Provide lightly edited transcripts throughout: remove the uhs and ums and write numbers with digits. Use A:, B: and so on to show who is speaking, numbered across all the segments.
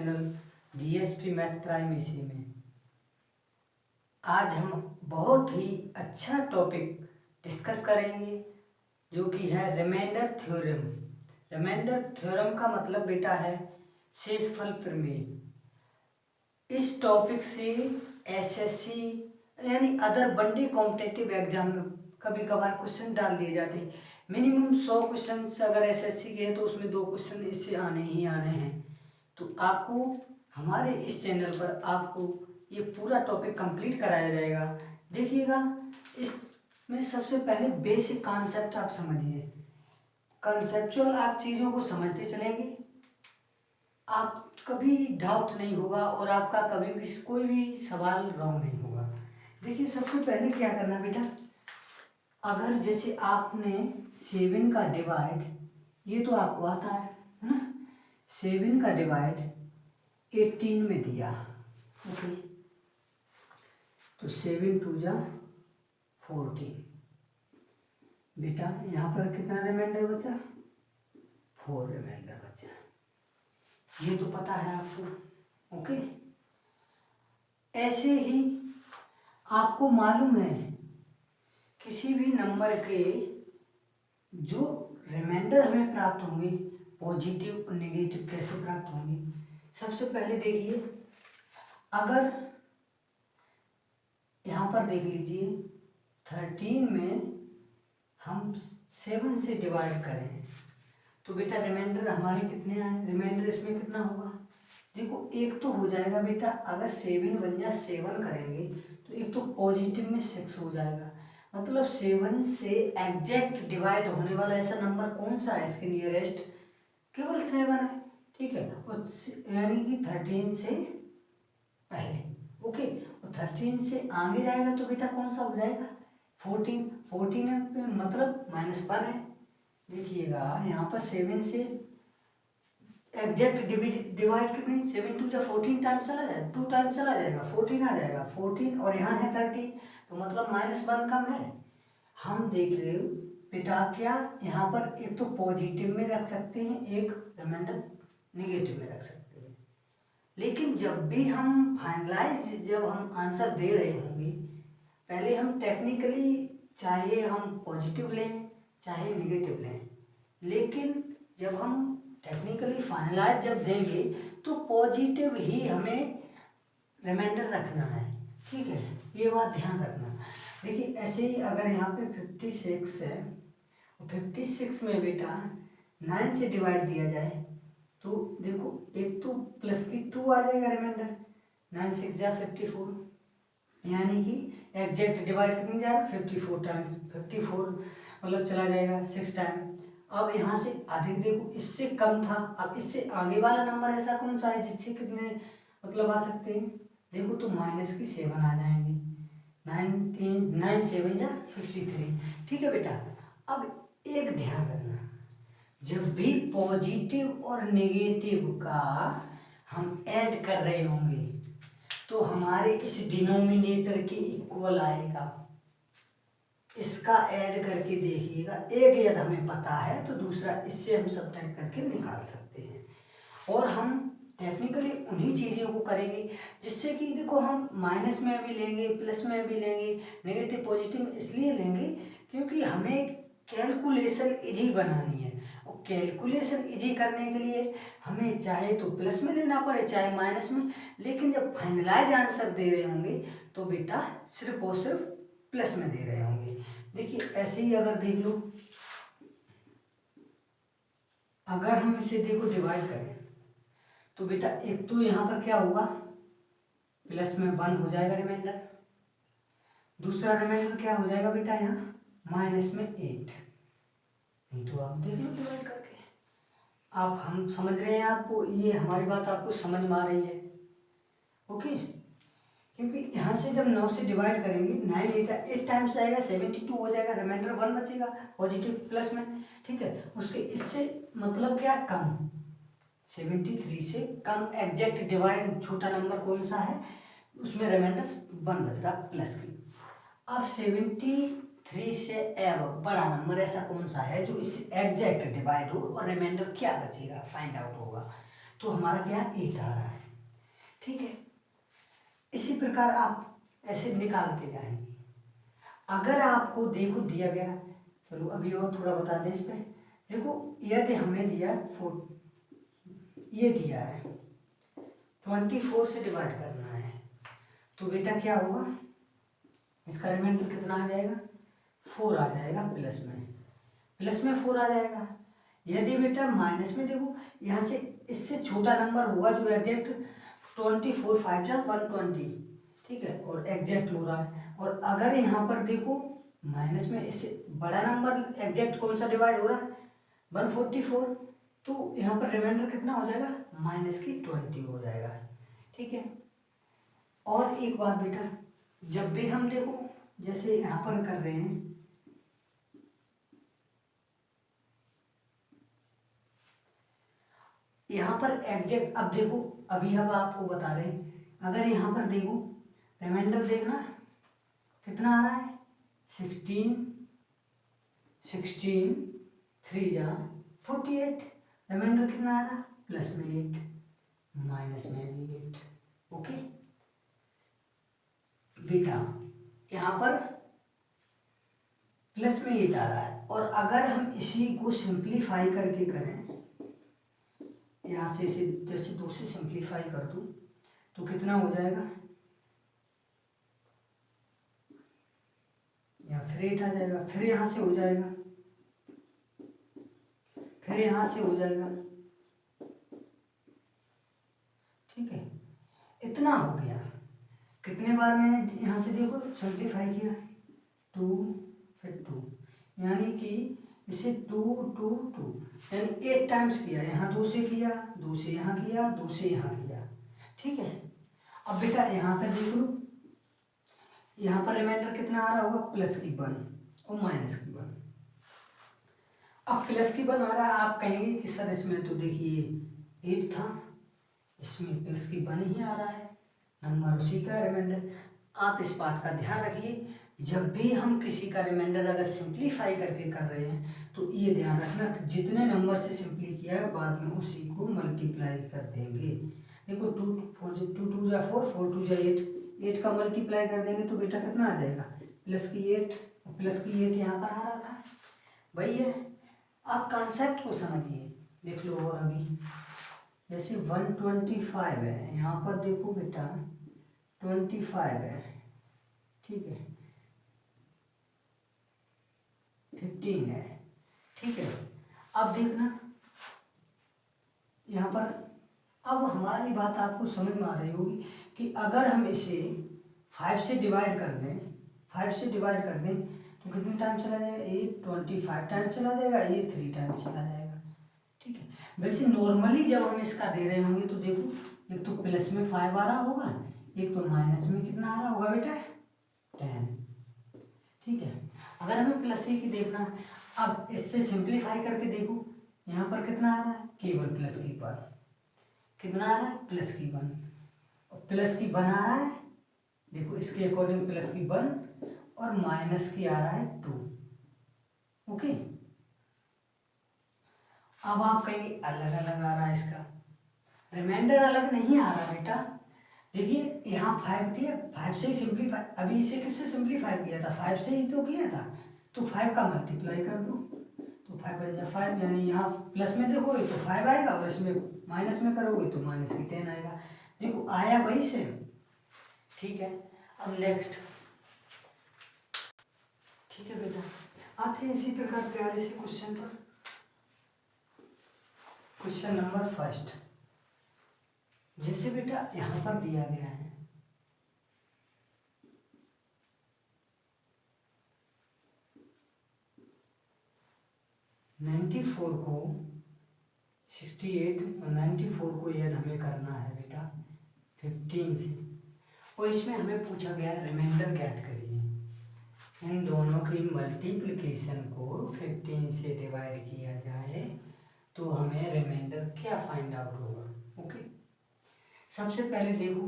A: Channel DSP math prime इसी में। आज हम बहुत ही अच्छा टॉपिक डिस्कस करेंगे जो कि है रिमाइंडर थ्योरम। रिमाइंडर थ्योरम का मतलब बेटा है शेषफल प्रमेय। इस टॉपिक से एसएससी यानी अदर वनडे कॉम्पिटिटिव एग्जाम में कभी कभार क्वेश्चन डाल दिए जाते हैं। मिनिमम 100 क्वेश्चन अगर एसएससी के हैं तो उसमें 2 क्वेश्चन इससे आने ही आने हैं। तो आपको हमारे इस चैनल पर आपको ये पूरा टॉपिक कंप्लीट कराया जाएगा। देखिएगा, इसमें सबसे पहले बेसिक कॉन्सेप्ट आप समझिए। कंसेप्चुअल आप चीज़ों को समझते चलेंगे, आप कभी डाउट नहीं होगा और आपका कभी भी कोई भी सवाल रॉन्ग नहीं होगा। देखिए, सबसे पहले क्या करना बेटा, अगर जैसे आपने 7 का डिवाइड, ये तो आपको आता है ना, 7 का डिवाइड 18 में दिया, ओके, तो 7 2 जा 14 बेटा, यहाँ पर कितना रिमाइंडर बचा, 4 रिमाइंडर बचा। ये तो पता है आपको, ओके। ऐसे ही आपको मालूम है किसी भी नंबर के जो रिमाइंडर हमें प्राप्त होंगे, पॉजिटिव और नेगेटिव कैसे प्राप्त होंगे। सबसे पहले देखिए, अगर यहाँ पर देख लीजिए 13 में हम 7 से डिवाइड करें तो बेटा रिमाइंडर हमारे कितने आए, रिमाइंडर इसमें कितना होगा। देखो, एक तो हो जाएगा बेटा, अगर 7 1 या 7 करेंगे तो एक तो पॉजिटिव में 6 हो जाएगा, मतलब 7 से एग्जैक्ट डिवाइड होने वाला ऐसा नंबर कौन सा है, इसके नियरेस्ट केवल 7 है, ठीक है। और यानी कि 13 से पहले, ओके, और 13 से आगे जाएगा तो बेटा कौन सा हो जाएगा, 14। 14 मतलब -1 है। देखिएगा, यहाँ पर 7 से एग्जैक्ट डिवाइड कितनी, 7 2 जा 14 टाइम चला जाएगा, 2 टाइम चला जाएगा, 14 आ जाएगा, 14 और यहाँ है 13, तो मतलब -1 कम है। हम देख रहे हो बेटा, क्या यहाँ पर एक तो पॉजिटिव में रख सकते हैं, एक रिमाइंडर नेगेटिव में रख सकते हैं। लेकिन जब भी हम फाइनलाइज, जब हम आंसर दे रहे होंगे, पहले हम टेक्निकली चाहे हम पॉजिटिव लें चाहे नेगेटिव लें, लेकिन जब हम टेक्निकली फाइनलाइज जब देंगे तो पॉजिटिव ही हमें रिमाइंडर रखना है, ठीक है, ये बात ध्यान रखना। देखिए, ऐसे ही अगर यहाँ पे 56 है, 56 में बेटा 9 से डिवाइड दिया जाए तो देखो, एक तो प्लस की 2 आ जाएगा रिमाइंडर, 9 6 जा 54, यानी कि एग्जैक्ट डिवाइड कितनी जा रहा है, 54 टाइम्स, 54 मतलब चला जाएगा 6 टाइम। अब यहाँ से अधिक देखो, इससे कम था, अब इससे आगे वाला नंबर ऐसा कौन सा है जिससे कितने मतलब आ सकते हैं, देखो तो -7 आ जाएंगे, 9 7 जा 63, ठीक है बेटा। अब एक ध्यान रखना, जब भी पॉजिटिव और नेगेटिव का हम ऐड कर रहे होंगे तो हमारे इस डिनोमिनेटर के इक्वल आएगा। इसका ऐड करके देखिएगा, एक यदि हमें पता है तो दूसरा इससे हम सब्ट्रैक्ट करके निकाल सकते हैं। और हम टेक्निकली उन्हीं चीज़ों को करेंगे जिससे कि देखो, हम माइनस में भी लेंगे, प्लस में भी लेंगे, नेगेटिव पॉजिटिव में इसलिए लेंगे क्योंकि हमें कैलकुलेशन इजी बनानी है। और कैलकुलेशन इजी करने के लिए हमें चाहे तो प्लस में लेना पड़े चाहे माइनस में, लेकिन जब फाइनलाइज आंसर दे रहे होंगे तो बेटा सिर्फ और सिर्फ प्लस में दे रहे होंगे। देखिए, ऐसे ही अगर देख लो, अगर हम इसे देखो डिवाइड करें तो बेटा एक तो यहाँ पर क्या होगा, प्लस में 1 हो जाएगा रिमाइंडर, दूसरा रिमाइंडर क्या हो जाएगा बेटा यहाँ माइनस में 8। नहीं तो आप देख लो डिवाइड करके, आप हम समझ रहे हैं, आपको ये हमारी बात आपको समझ में आ रही है, ओके। क्योंकि यहाँ से जब 9 से डिवाइड करेंगे, 9 8 टाइम्स जाएगा, 72 हो जाएगा, रिमाइंडर 1 बचेगा पॉजिटिव प्लस में, ठीक है। उसके इससे मतलब क्या, कम, 73 से कम एग्जैक्ट डिवाइड छोटा नंबर कौन सा है, उसमें रिमाइंडर 1 बच रहा प्लस की। अब 73 से एब बड़ा नंबर ऐसा कौन सा है जो इससे एग्जैक्ट डिवाइड हो और रिमाइंडर क्या बचेगा फाइंड आउट होगा। तो हमारा क्या 8 आ रहा है। ठीक है, इसी प्रकार आप ऐसे निकालते जाएंगे। अगर आपको देखो दिया गया, चलो अभी और थोड़ा बता दें इस पर। देखो यदि हमें दिया ये दिया है 24 से डिवाइड करना है, तो बेटा क्या होगा, इसका रिमाइंडर कितना आ जाएगा, 4 आ जाएगा, प्लस में 4 आ जाएगा। यदि बेटा माइनस में देखो, यहाँ से इससे छोटा नंबर होगा जो एग्जैक्ट 24 5 जा 120, ठीक है, और एग्जैक्ट हो रहा है। और अगर यहाँ पर देखो माइनस में इससे बड़ा नंबर एग्जैक्ट कौन सा डिवाइड हो रहा है, 144, तो यहाँ पर रिमाइंडर कितना हो जाएगा, -20 हो जाएगा। ठीक है, और एक बात बेटा, जब भी हम देखो जैसे यहाँ पर कर रहे हैं, यहाँ पर एग्जैक्ट, अब देखो अभी हम आपको बता रहे हैं, अगर यहाँ पर देखो रिमाइंडर देखना कितना आ रहा है, 16 3 जा 48, रिमाइंडर कितना आ रहा है, प्लस में 8 माइनस में भी 8। ओके बेटा, यहाँ पर प्लस में 8 आ रहा है, और अगर हम इसी को सिंप्लीफाई करके करें, यहाँ से इसे जैसे 2 से सिंप्लीफाई कर दूँ तो कितना हो जाएगा, यहाँ फिर 8 आ जाएगा, फिर यहाँ से हो जाएगा, फिर यहाँ से हो जाएगा। ठीक है, इतना हो गया। कितने बार मैंने यहाँ से देखो सिंप्लीफाई किया, 2 फिर 2, यानी कि इसे 2 2 2 यानी 8 टाइम्स किया, यहाँ 2 से किया, 2 से यहाँ किया, 2 से यहाँ किया। ठीक है, अब बेटा यहाँ पर देख लो, यहाँ पर रिमाइंडर कितना आ रहा होगा, +1 और -1। अब +1 आ रहा है, आप कहेंगे कि सर इसमें तो देखिए 8 था, इसमें +1 ही आ रहा है, नंबर उसी का रिमाइंडर। आप इस बात का ध्यान रखिए, जब भी हम किसी का रिमाइंडर अगर सिंप्लीफाई करके कर रहे हैं तो ये ध्यान रखना कि जितने नंबर से सिंपली किया है बाद में उसी को मल्टीप्लाई कर देंगे। देखो 2 2 जा 4 4 2 जा 8 का मल्टीप्लाई कर देंगे तो बेटा कितना आ जाएगा, +8, +8 यहाँ पर आ रहा था वही है। आप कॉन्सेप्ट को समझिए, देख लो। और अभी जैसे 125 है, यहाँ पर देखो बेटा 25 है, ठीक है, 15 है, ठीक है। अब देखना यहाँ पर, अब हमारी बात आपको समझ में आ रही होगी कि अगर हम इसे 5 से डिवाइड कर दें, 5 से डिवाइड कर दें तो कितने टाइम चला जाएगा, ये 25 टाइम चला जाएगा, ये 3 टाइम चला जाएगा। ठीक है, वैसे नॉर्मली जब हम इसका दे रहे होंगे तो देखो एक तो प्लस में 5 आ रहा होगा, एक तो माइनस में कितना आ रहा होगा बेटा, 10। ठीक है, अगर हमें +1 की देखना है, अब इससे सिंप्लीफाई करके देखो, यहाँ पर कितना आ रहा है, केवल +1 कितना आ रहा है, +1, और +1 आ रहा है, देखो इसके अकॉर्डिंग +1 और माइनस की आ रहा है 2। ओके, अब आप कहेंगे अलग अलग आ रहा है, इसका रिमाइंडर अलग नहीं आ रहा बेटा। देखिए यहाँ 5 थी, 5 से ही सिंप्लीफाई, अभी इसे किससे सिंप्लीफाई किया था, 5 से ही तो किया था, तो 5 का मल्टीप्लाई कर दो तो 5 बन जाए 5, यानी यहाँ प्लस में देखोगे तो 5 आएगा और इसमें माइनस में करोगे तो -10 आएगा। देखो आया वही से। ठीक है, अब नेक्स्ट, ठीक है बेटा, आते हैं इसी प्रकार प्यारे से क्वेश्चन पर। क्वेश्चन नंबर 1, जैसे बेटा यहाँ पर दिया गया है 94 को 68 और 94 को यदि हमें करना है बेटा 15 से, और इसमें हमें पूछा गया रिमाइंडर ज्ञात करिए, इन दोनों की मल्टीप्लिकेशन को 15 से डिवाइड किया जाए तो हमें रिमाइंडर क्या फाइंड आउट होगा। ओके, सबसे पहले देखो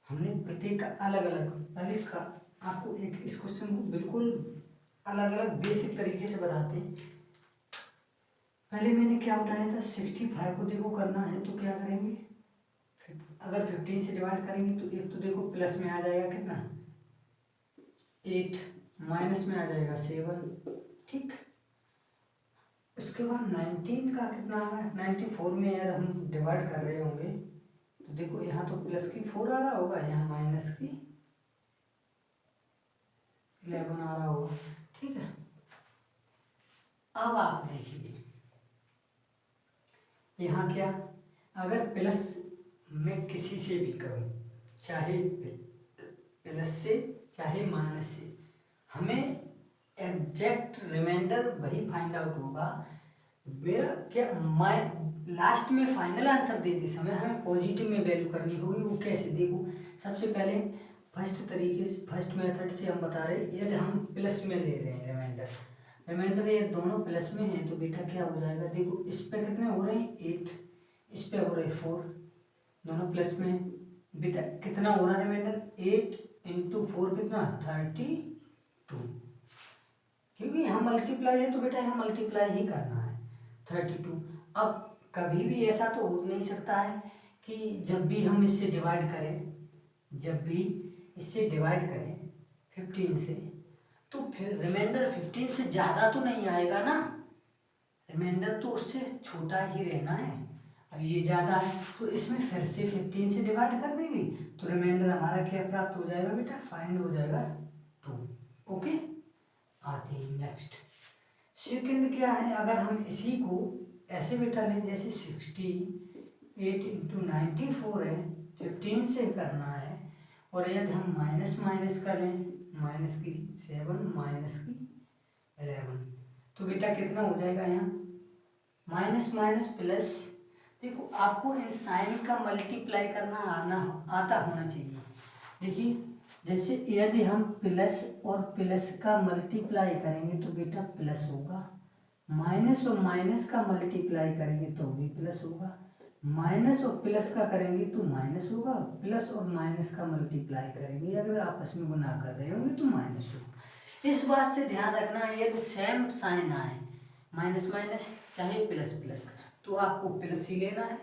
A: हमने प्रत्येक का अलग अलग, पहले का आपको एक इस क्वेश्चन को बिल्कुल अलग अलग बेसिक तरीके से बताते हैं। पहले मैंने क्या बताया था, 65 को देखो करना है तो क्या करेंगे, अगर 15 से डिवाइड करेंगे तो एक तो देखो प्लस में आ जाएगा कितना 8, माइनस में आ जाएगा 7, ठीक। उसके बाद 19 का कितना आ रहा है, 94 में यार हम डिवाइड कर रहे होंगे तो देखो यहाँ तो प्लस की 4 आ रहा होगा, यहाँ माइनस की 11 आ रहा होगा, ठीक है। अब आप देखिए यहाँ क्या, अगर प्लस में किसी से भी करूँ, चाहे प्लस से चाहे माइनस से, हमें एग्जैक्ट रिमाइंडर वही फाइंड आउट होगा। मेरा क्या, लास्ट में फाइनल आंसर देते समय हमें पॉजिटिव में वैल्यू करनी होगी। वो कैसे, देखो सबसे पहले फर्स्ट तरीके से, फर्स्ट मेथड से हम बता रहे हैं, यदि हम प्लस में ले रहे हैं रिमाइंडर ये दोनों प्लस में हैं तो बेटा क्या हो जाएगा, देखो इस पे कितने हो रहे हैं 8, इस पे हो रहे 4, दोनों प्लस में हैं। बेटा कितना हो रहा है रिमाइंडर, 8 × 4 कितना 32, क्योंकि यहाँ मल्टीप्लाई है तो बेटा यहाँ मल्टीप्लाई ही करना है 32। अब कभी भी ऐसा तो हो नहीं सकता है कि जब भी हम इससे डिवाइड करें, जब भी इससे डिवाइड करें 15 से, तो फिर रिमाइंडर 15 से ज़्यादा तो नहीं आएगा ना, रिमाइंडर तो उससे छोटा ही रहना है। अब ये ज़्यादा है तो इसमें फिर से 15 से डिवाइड कर देंगे तो रिमाइंडर हमारा क्या प्राप्त हो जाएगा बेटा, फाइंड हो जाएगा 2। ओके, आते हैं नेक्स्ट। सेकंड क्या है, अगर हम इसी को ऐसे बेटा लें जैसे 68 × 94 है, 15 से करना है, और यदि हम माइनस माइनस करें, माइनस की 7 माइनस की 11, तो बेटा कितना हो जाएगा यहाँ माइनस माइनस प्लस। देखो आपको इन साइन का मल्टीप्लाई करना आता होना चाहिए। देखिए जैसे यदि हम प्लस और प्लस का मल्टीप्लाई करेंगे तो बेटा प्लस होगा, माइनस और माइनस का मल्टीप्लाई करेंगे तो भी प्लस होगा, माइनस और प्लस का करेंगे तो माइनस होगा, प्लस और माइनस का मल्टीप्लाई करेंगे अगर आपस में गुना कर रहे होंगे तो माइनस होगा। इस बात से ध्यान रखना है यदि सेम साइन आए, माइनस माइनस चाहे प्लस प्लस, तो आपको प्लस ही लेना है।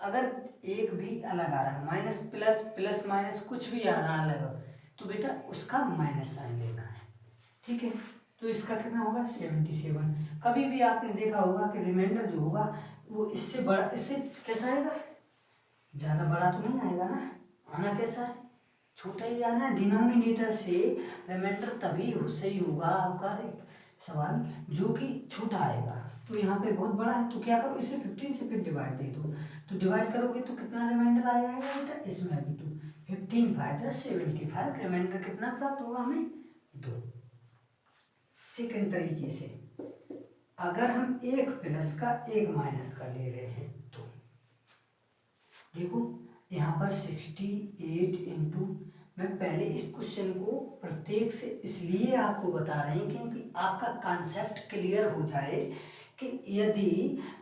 A: अगर एक भी अलग आ रहा है, माइनस प्लस प्लस माइनस कुछ भी आ रहा है अलग, तो बेटा उसका माइनस साइन लेना है, ठीक है। तो इसका कितना होगा 77। कभी भी आपने देखा होगा कि रिमाइंडर जो होगा वो इससे बड़ा, इससे कैसा आएगा, ज़्यादा बड़ा तो नहीं आएगा ना, आना कैसा है, छोटा ही आना। डिनोमिनेटर से रिमाइंडर तभी सही होगा आपका एक सवाल जो कि छोटा आएगा। तो यहाँ पे बहुत बड़ा है तो क्या करो, इसे 15 से फिर डिवाइड दे दो, तो डिवाइड करोगे तो कितना रिमाइंडर आ जाएगा बेटा, इसमें भी तो 15 5 75, रिमाइंडर कितना प्राप्त होगा हमें 2। सेकंड तरीके से अगर हम एक प्लस का एक माइनस का ले रहे हैं तो देखो यहाँ पर 68 × मैं पहले इस क्वेश्चन को प्रत्येक से इसलिए आपको बता रहे हैं क्योंकि आपका कॉन्सेप्ट क्लियर हो जाए कि यदि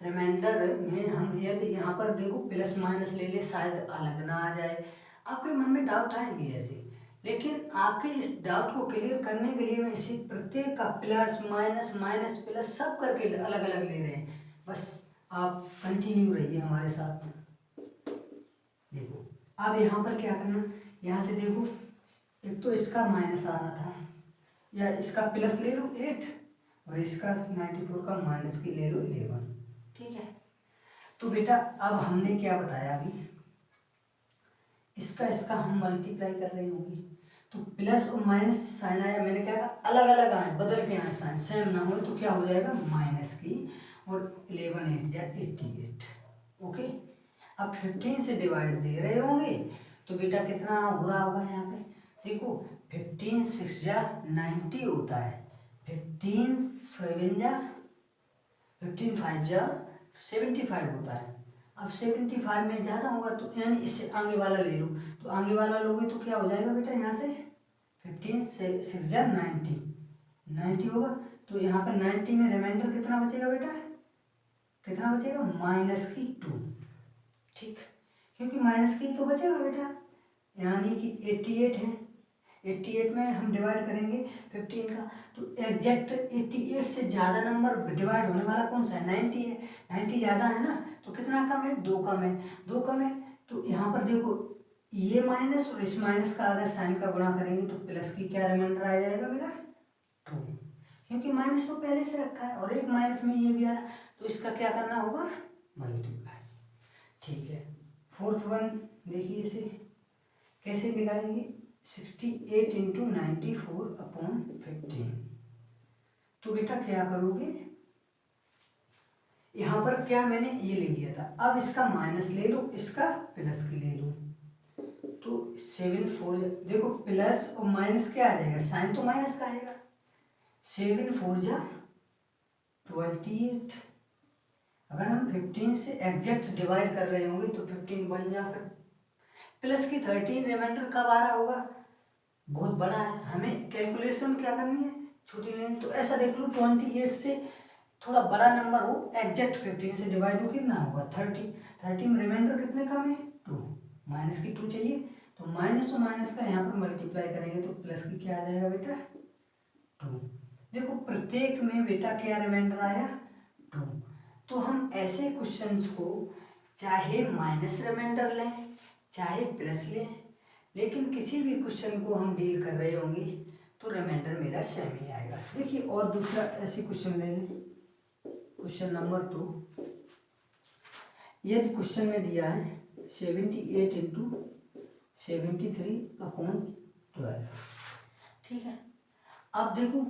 A: रिमाइंडर में हम यदि यहाँ पर देखो प्लस माइनस ले ले शायद अलग ना आ जाए, आपके मन में डाउट आएंगे ऐसे, लेकिन आपके इस डाउट को क्लियर करने के लिए मैं इसी प्रत्येक का प्लस माइनस माइनस प्लस सब करके अलग अलग ले रहे हैं। बस आप कंटिन्यू रहिए हमारे साथ। देखो अब यहाँ पर क्या करना, यहाँ से देखो एक तो इसका माइनस आ रहा था, या इसका प्लस ले लो 8 और इसका 94 का माइनस की ले लो 11, ठीक है। तो बेटा अब हमने क्या बताया अभी, इसका इसका हम मल्टीप्लाई कर रहे होंगे तो प्लस और माइनस साइन आया, मैंने क्या कहा अलग अलग आए, बदल के आए साइन, सेम ना हो तो क्या हो जाएगा माइनस की, और 11 8 जा 88। ओके, अब 15 से डिवाइड दे रहे होंगे तो बेटा कितना हो रहा होगा यहाँ पे, देखो 15 6 जा 90 होता है, 15 7 जा 15 5 जा 75 होता है। अब 75 में ज़्यादा होगा तो यानी इससे आगे वाला ले लो, तो आगे वाला लोगे तो क्या हो जाएगा बेटा, यहाँ से 15 से 6 जा 90 होगा, तो यहाँ पर 90 में रिमाइंडर कितना बचेगा बेटा, कितना बचेगा माइनस की 2, ठीक, क्योंकि माइनस की तो बचेगा बेटा, यानी कि 88 है, 88 में हम डिवाइड करेंगे 15 का, तो एग्जैक्ट 88 से ज़्यादा नंबर डिवाइड होने वाला कौन सा है? 90 है। 90 ज़्यादा है ना, तो कितना कम है? 2 कम है। 2 कम है तो यहाँ पर देखो ये माइनस और इस माइनस का अगर साइन का गुणा करेंगे तो प्लस की क्या रिमाइंडर आ जाएगा मेरा? 2, क्योंकि माइनस तो पहले से रखा है और एक माइनस में ये भी आ रहा, तो इसका क्या करना होगा? मल्टीप्लाई। ठीक है, फोर्थ वन देखिए, इसे कैसे निकालेंगे? 68 इंटू 94 अपॉन 15। तो बेटा क्या करोगे, यहाँ पर क्या मैंने ये ले लिया था, अब इसका माइनस ले लो, इसका प्लस की ले लो, तो 7 4 देखो प्लस और माइनस क्या आ जाएगा? साइन तो माइनस का आएगा। 7 4 जा 28। अगर हम 15 से एग्जैक्ट डिवाइड कर रहे होंगे तो 15 बन जाकर प्लस की 13 रिमाइंडर कब आ रहा होगा? बहुत बड़ा है, हमें कैलकुलेशन क्या करनी है? छोटी लेनी। तो ऐसा देख लो 28 से थोड़ा बड़ा नंबर हो, एग्जैक्ट 15 से डिवाइड हो, कितना होगा? 30। 30 में रिमाइंडर कितने कम है? 2, माइनस की 2 चाहिए, तो माइनस और माइनस का यहाँ पर मल्टीप्लाई करेंगे तो प्लस की क्या आ जाएगा बेटा? 2। देखो प्रत्येक में बेटा क्या रिमाइंडर आया? 2। तो हम ऐसे क्वेश्चंस को चाहे माइनस रिमाइंडर लें चाहे प्लस लें, लेकिन किसी भी क्वेश्चन को हम डील कर रहे होंगे तो रिमाइंडर मेरा सेम ही आएगा। देखिए और दूसरा ऐसे क्वेश्चन ले लें, क्वेश्चन नंबर 2। यदि क्वेश्चन में दिया है 78 इंटू 73 अपॉन 12। ठीक है, अब देखो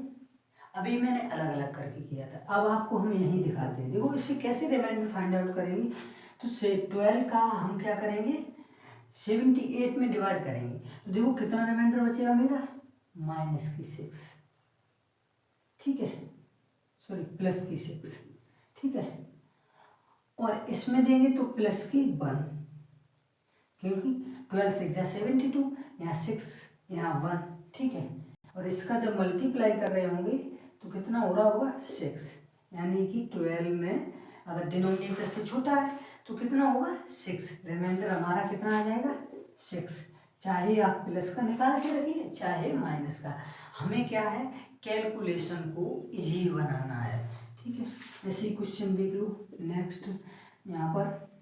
A: अभी मैंने अलग अलग करके किया था, अब आपको हम यही दिखाते हैं। देखो इससे कैसे रिमाइंडर फाइंड आउट करेंगे, तो से 12 का हम क्या करेंगे? 78 में डिवाइड करेंगे, तो देखो कितना रिमाइंडर बचेगा मेरा? माइनस की 6। ठीक है, सॉरी प्लस की 6। ठीक है, और इसमें देंगे तो प्लस की 1, क्योंकि 12 6 या 72, यहाँ 6 यहाँ 1। ठीक है, और इसका जब मल्टीप्लाई कर रहे होंगे तो कितना हो रहा होगा? 6, यानी कि 12 में अगर डिनोमिनेटर से छोटा है तो कितना होगा? 6। रिमाइंडर हमारा कितना आ जाएगा? 6। चाहे आप प्लस का निकाल के रखिए चाहे माइनस का, हमें क्या है? कैलकुलेशन को इजी बनाना है। ठीक है, ऐसे ही क्वेश्चन देख लो नेक्स्ट यहाँ पर।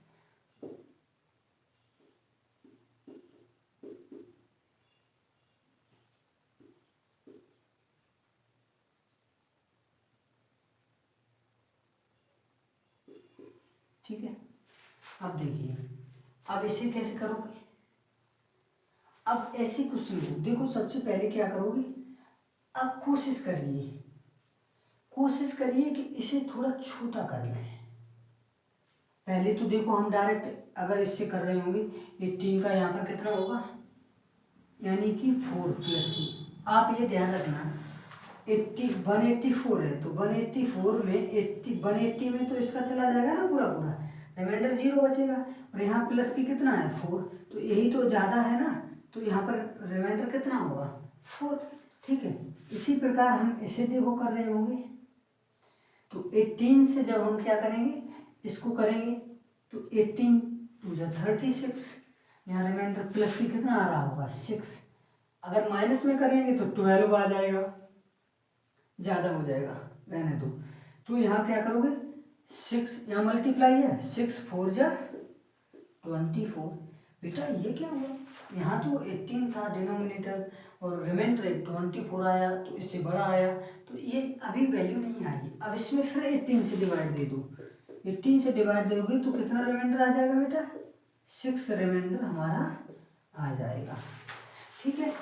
A: ठीक है, अब देखिए, अब इसे कैसे करोगे? अब ऐसे क्वेश्चन को देखो, सबसे पहले क्या करोगे? अब कोशिश करिए कि इसे थोड़ा छोटा कर लें। पहले तो देखो हम डायरेक्ट अगर इससे कर रहे होंगे 18 का यहाँ पर कितना होगा? यानी कि 4 प्लस की। आप ये ध्यान रखना 184 है, तो 184 में 180 में तो इसका चला जाएगा ना पूरा पूरा, रिमाइंडर 0 बचेगा, और यहाँ प्लस की कितना है? 4, तो यही तो ज़्यादा है ना, तो यहाँ पर रिमाइंडर कितना होगा? 4। ठीक है, इसी प्रकार हम इसे देखो कर रहे होंगे, तो 18 से जब हम क्या करेंगे? इसको करेंगे तो 18 2 जा 36, यहाँ रिमाइंडर प्लस की कितना आ रहा होगा? 6। अगर माइनस में करेंगे तो 12 आ जाएगा, ज़्यादा हो जाएगा, रहने दो। तो यहाँ क्या करोगे? 6, यहाँ मल्टीप्लाई है, 6 4 जा 24। बेटा ये क्या हुआ? यहाँ तो 18 था डिनोमिनेटर और रिमाइंडर 24 आया, तो इससे बड़ा आया, तो ये अभी वैल्यू नहीं आएगी। अब इसमें फिर 18 से डिवाइड दे दो, 18 से डिवाइड दोगे तो कितना रिमाइंडर आ जाएगा बेटा? 6 रिमाइंडर हमारा आ जाएगा। ठीक है,